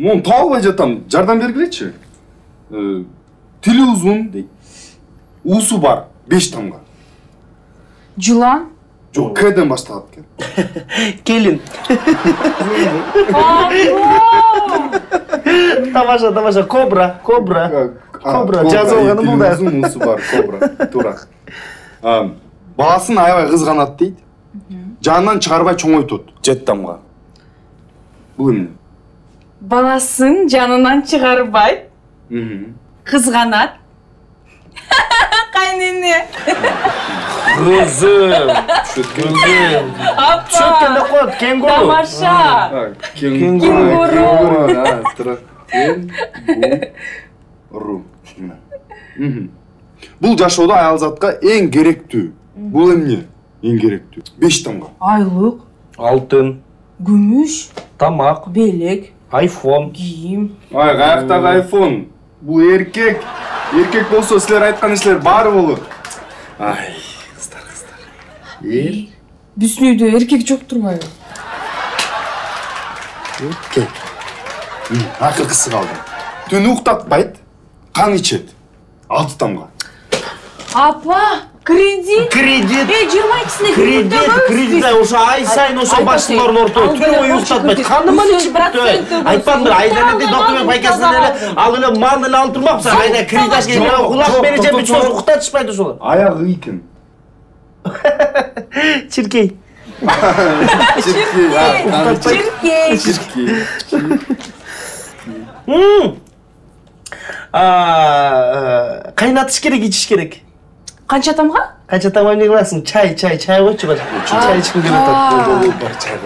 Мұны тауып албай жатам, жардам бергилечи. Тили узун дейт. Уусу бар 5 тамга. Жылан? Жок, Кден башталат экен. Келин. Тамаша, кобра. Жазылганы бул да. Уусу бар, кобра. Туура. Баласын аябай кызганат дейт. Жанынан чыгарбай чоңойтот 7 тамга. Бул эмне? Баласын жанынан чыгарбайт. Кызганат. Кайнене. Кызым. Чөткенде коет, кенгуру. Тамаша. Кенгуру. Бул жашоодо аял затка эң керектүү. Бул эмне? Эң керектүү. 5 тамга. Айлык, Алтын, күмүш, тамак, белек, айфон. кийим. Ай, каяктагы айфон? Бул эркек. Эркек болсо силер айткан иштер баары болот. Ай, кыздар. Биздин үйдө эркек жок турбайбы? Эркек. Акыркысы калды. Түн уктатпайт, кан ичет. 6 тамга. Апа, кредит. 22-сине Кредит, ошо ай сайын ошо баштын орто. Түнү бою уктатпайт. Каныман ичип бүттү. Айтпадымбы, айдан эле документ байкасынан эле ал эле малды эле алып турмакпысың. Айда кредит ашкенде кулак беречем, бүт сөз уктатышпайт ошолор. Аягы ийкен. Чиркей. Чиркей. Кайнатыш керек, ичиш керек. Канча тамга? Канча тамга эмне кыласың? Чай койчу. Чай ичким келип атат. Чай.